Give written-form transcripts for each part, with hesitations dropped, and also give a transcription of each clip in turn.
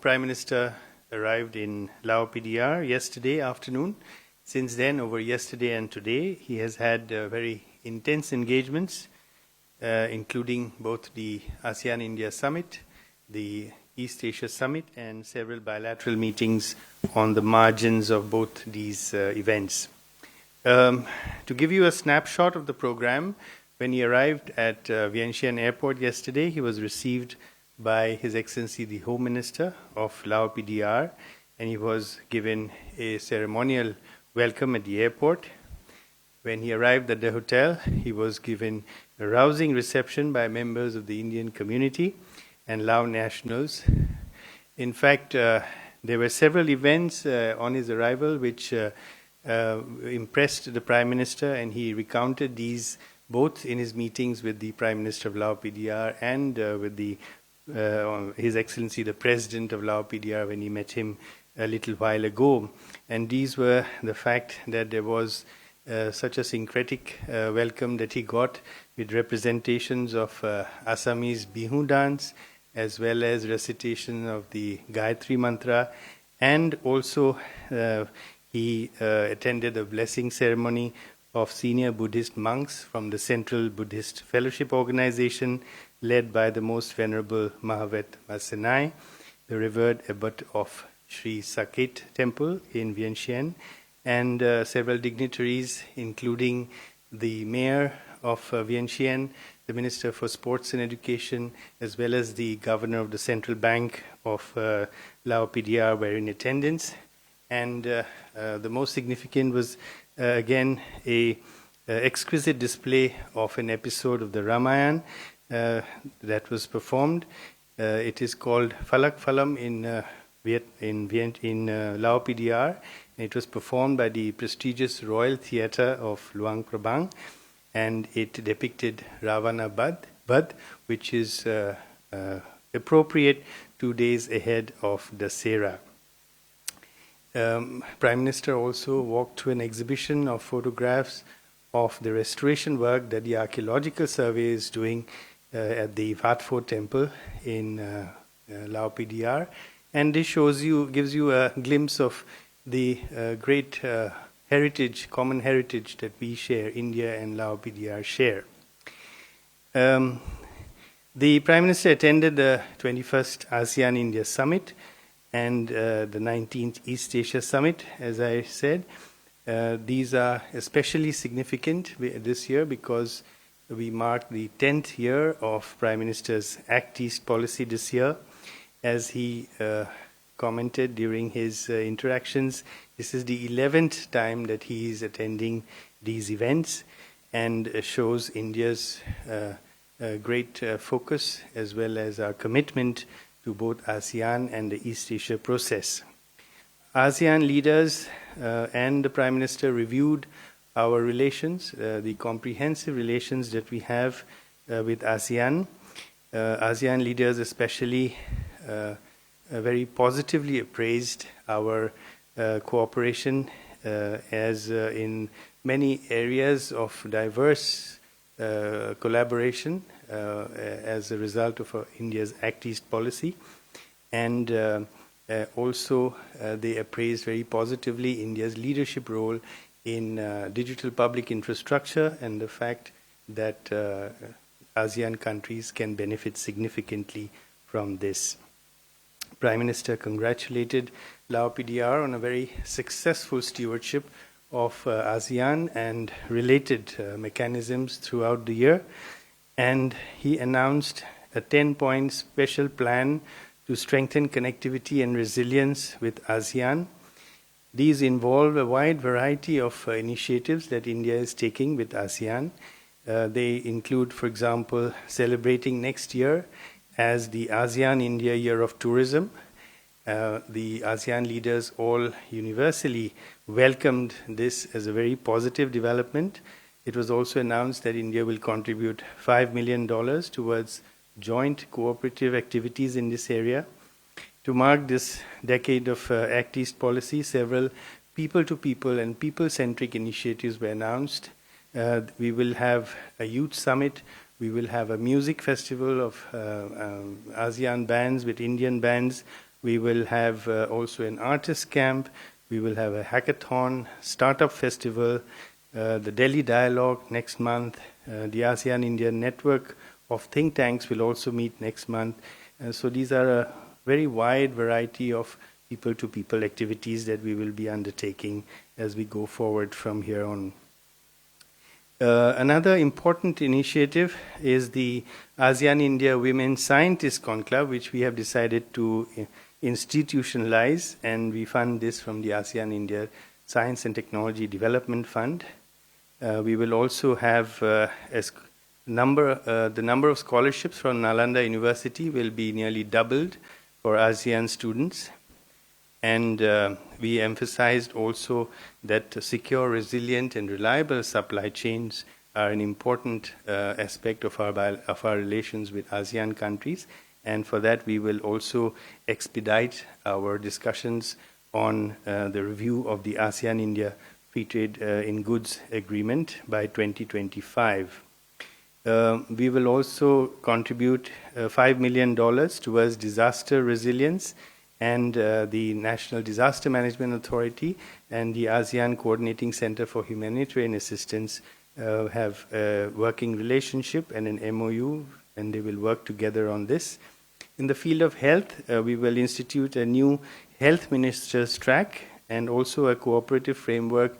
Prime Minister arrived in Lao PDR yesterday afternoon. Since then, over yesterday and today, he has had very intense engagements, including both the ASEAN-India Summit, the East Asia Summit, and several bilateral meetings on the margins of both these events. To give you a snapshot of the program, when he arrived at Vientiane Airport yesterday, he was received by His Excellency the Home Minister of Lao PDR, and he was given a ceremonial welcome at the airport. When he arrived at the hotel, he was given a rousing reception by members of the Indian community and Lao nationals. In fact, there were several events on his arrival which impressed the Prime Minister, and he recounted these both in his meetings with the Prime Minister of Lao PDR and with the His Excellency the President of Lao PDR when he met him a little while ago. And these were the fact that there was such a syncretic welcome that he got with representations of Assamese Bihu dance as well as recitation of the Gayatri Mantra, and also he attended a blessing ceremony of senior Buddhist monks from the Central Buddhist Fellowship Organization led by the Most Venerable Mahavet Masenai, the revered abbot of Sri Saket Temple in Vientiane, and several dignitaries, including the Mayor of Vientiane, the Minister for Sports and Education, as well as the Governor of the Central Bank of Lao PDR were in attendance. And the most significant was, again, a exquisite display of an episode of the Ramayana that was performed. It is called Falak Phalam in Lao PDR. It was performed by the prestigious Royal Theatre of Luang Prabang, and it depicted Ravana Bad, which is appropriate 2 days ahead of Dasera. Prime Minister also walked to an exhibition of photographs of the restoration work that the Archaeological Survey is doing at the Wat Pho Temple in Lao PDR, and this gives you a glimpse of the great common heritage that we share, India and Lao PDR share. The Prime Minister attended the 21st ASEAN-India Summit and the 19th East Asia Summit, as I said. These are especially significant this year because we mark the 10th year of Prime Minister's Act East policy this year. As he commented during his interactions, this is the 11th time that he is attending these events, and shows India's great focus as well as our commitment to both ASEAN and the East Asia process. ASEAN leaders and the Prime Minister reviewed our relations, the comprehensive relations that we have with ASEAN. ASEAN leaders especially very positively appraised our cooperation as in many areas of diverse collaboration as a result of India's Act East policy. And also they appraised very positively India's leadership role in digital public infrastructure and the fact that ASEAN countries can benefit significantly from this. Prime Minister congratulated Lao PDR on a very successful stewardship of ASEAN and related mechanisms throughout the year, and he announced a 10-point special plan to strengthen connectivity and resilience with ASEAN. These involve a wide variety of initiatives that India is taking with ASEAN. They include, for example, celebrating next year as the ASEAN-India Year of Tourism. The ASEAN leaders all universally welcomed this as a very positive development. It was also announced that India will contribute $5 million towards joint cooperative activities in this area. To mark this decade of Act East policy, several people-to-people and people-centric initiatives were announced. We will have a youth summit. We will have a music festival of ASEAN bands with Indian bands We will have also an artist camp. We will have a hackathon, startup festival, the Delhi Dialogue next month. The ASEAN-India network of think tanks will also meet next month. So these are a very wide variety of people-to-people activities that we will be undertaking as we go forward from here on. Another important initiative is the ASEAN-India Women Scientists Conclave, which we have decided to institutionalize, and we fund this from the ASEAN-India Science and Technology Development Fund. We will also have the number of scholarships from Nalanda University will be nearly doubled for ASEAN students. And we emphasized also that secure, resilient, and reliable supply chains are an important aspect of our relations with ASEAN countries. And for that, we will also expedite our discussions on the review of the ASEAN-India Free Trade in Goods Agreement by 2025. We will also contribute $5 million towards disaster resilience, and the National Disaster Management Authority and the ASEAN Coordinating Center for Humanitarian Assistance have a working relationship and an MOU, and they will work together on this. In the field of health, we will institute a new health ministers track and also a cooperative framework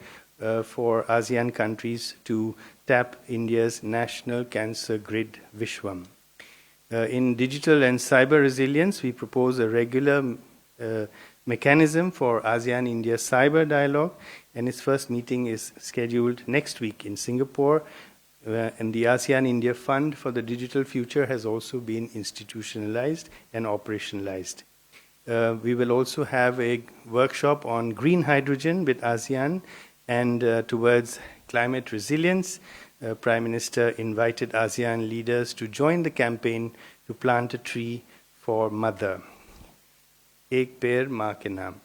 for ASEAN countries to tap India's national cancer grid Vishwam. In digital and cyber resilience, we propose a regular mechanism for ASEAN-India Cyber Dialogue, and its first meeting is scheduled next week in Singapore, and the ASEAN-India Fund for the Digital Future has also been institutionalized and operationalized. We will also have a workshop on green hydrogen with ASEAN and towards climate resilience. Prime Minister invited ASEAN leaders to join the campaign to plant a tree for Mother. Ek Peड़ Maa Ke Naam.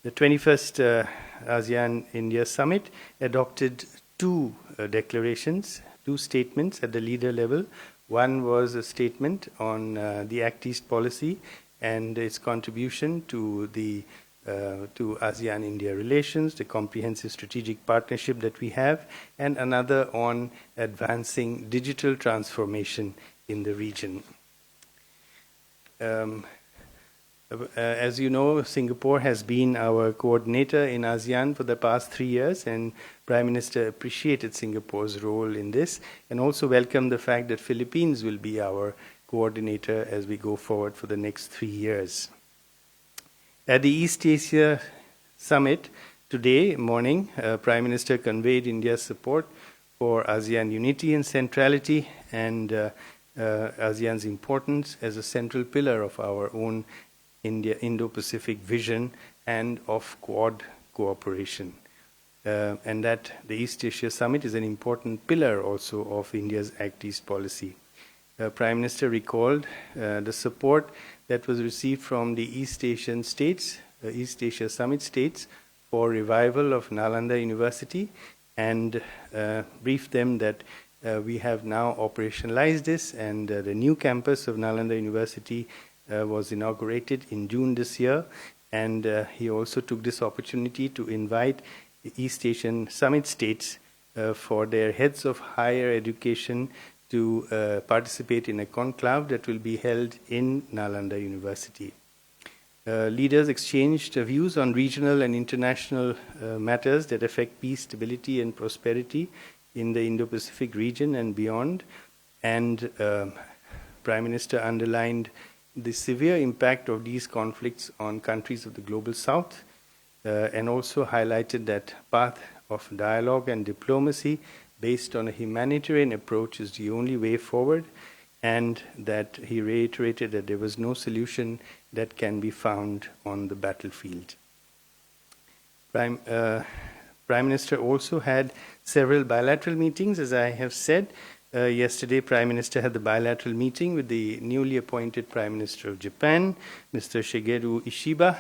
The 21st ASEAN-India Summit adopted two declarations, two statements at the leader level. One was a statement on the Act East policy and its contribution to the to ASEAN-India relations, the comprehensive strategic partnership that we have, and another on advancing digital transformation in the region. As you know, Singapore has been our coordinator in ASEAN for the past 3 years, and Prime Minister appreciated Singapore's role in this and also welcomed the fact that Philippines will be our coordinator as we go forward for the next 3 years. At the East Asia Summit today morning, Prime Minister conveyed India's support for ASEAN unity and centrality and ASEAN's importance as a central pillar of our own Indo-Pacific vision and of Quad cooperation. And that the East Asia Summit is an important pillar also of India's Act East policy. Prime Minister recalled the support that was received from the East Asian states, East Asia Summit states, for revival of Nalanda University, and briefed them that we have now operationalized this, and the new campus of Nalanda University was inaugurated in June this year, and he also took this opportunity to invite the East Asian Summit states for their heads of higher education to participate in a conclave that will be held in Nalanda University. Leaders exchanged views on regional and international matters that affect peace, stability, and prosperity in the Indo-Pacific region and beyond, and Prime Minister underlined the severe impact of these conflicts on countries of the global south, and also highlighted that path of dialogue and diplomacy based on a humanitarian approach is the only way forward, and that he reiterated that there was no solution that can be found on the battlefield. Prime Minister also had several bilateral meetings, as I have said. Yesterday, Prime Minister had the bilateral meeting with the newly appointed Prime Minister of Japan, Mr. Shigeru Ishiba,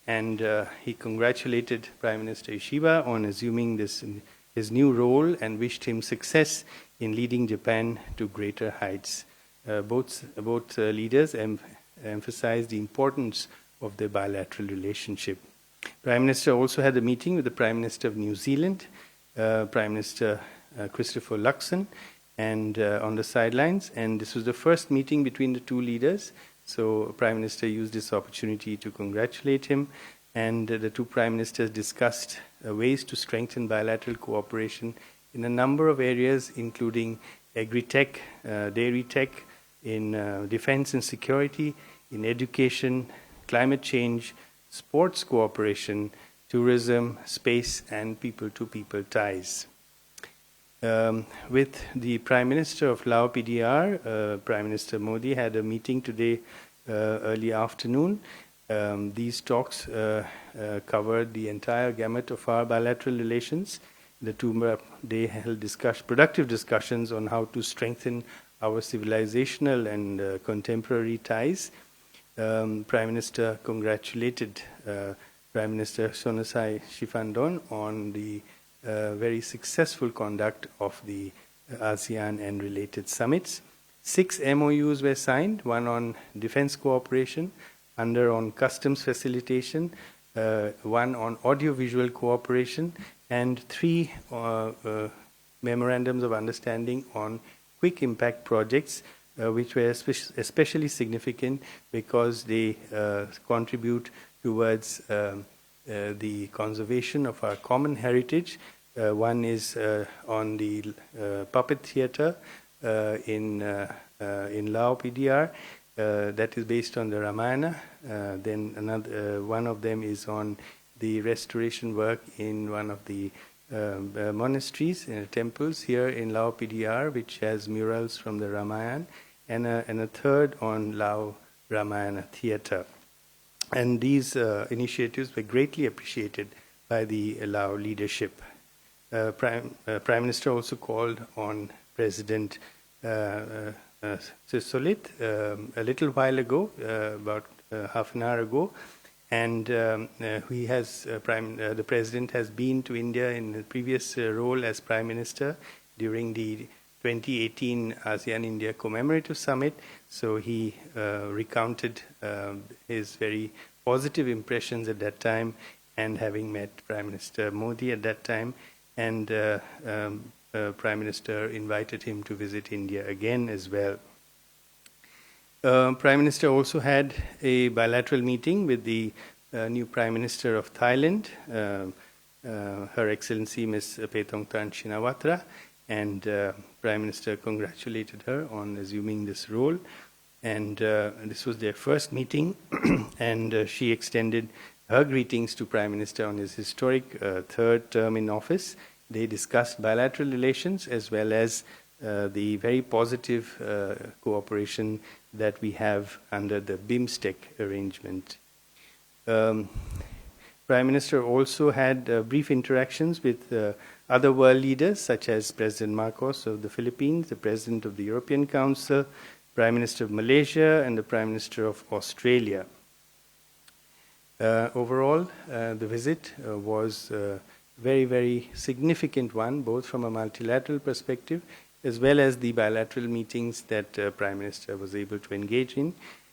and he congratulated Prime Minister Ishiba on assuming his new role and wished him success in leading Japan to greater heights. Both leaders emphasized the importance of their bilateral relationship. Prime Minister also had a meeting with the Prime Minister of New Zealand, Prime Minister Christopher Luxon, and on the sidelines. And this was the first meeting between the two leaders. So Prime Minister used this opportunity to congratulate him. And the two Prime Ministers discussed ways to strengthen bilateral cooperation in a number of areas, including agri-tech, dairy tech, in defense and security, in education, climate change, sports cooperation, tourism, space, and people-to-people ties. With the Prime Minister of Lao PDR, Prime Minister Modi had a meeting today early afternoon. These talks covered the entire gamut of our bilateral relations. The two they held productive discussions on how to strengthen our civilizational and contemporary ties. Prime Minister congratulated Prime Minister Sonasai Sifandon on the very successful conduct of the ASEAN and related summits. 6 MOUs were signed, one on defense cooperation, another on customs facilitation, one on audiovisual cooperation, and 3 memorandums of understanding on quick impact projects, which were especially significant because they contribute towards the conservation of our common heritage. One is on the puppet theatre in Lao PDR, that is based on the Ramayana. Then another one of them is on the restoration work in one of the monasteries and temples here in Lao PDR, which has murals from the Ramayana, and a third on Lao Ramayana theatre. And these initiatives were greatly appreciated by the Lao leadership. Prime Minister also called on President Sisolit a little while ago, about half an hour ago, and the President has been to India in the previous role as Prime Minister during the 2018 ASEAN-India Commemorative Summit. So he recounted his very positive impressions at that time, and having met Prime Minister Modi at that time, and Prime Minister invited him to visit India again as well. Prime Minister also had a bilateral meeting with the new Prime Minister of Thailand, Her Excellency Ms. Paetongtarn Shinawatra, and Prime Minister congratulated her on assuming this role. And this was their first meeting, and she extended her greetings to Prime Minister on his historic third term in office. They discussed bilateral relations as well as the very positive cooperation that we have under the BIMSTEC arrangement. Prime Minister also had brief interactions with other world leaders such as President Marcos of the Philippines, the President of the European Council, Prime Minister of Malaysia, and the Prime Minister of Australia. Overall, the visit was a very, very significant one, both from a multilateral perspective as well as the bilateral meetings that Prime Minister was able to engage in.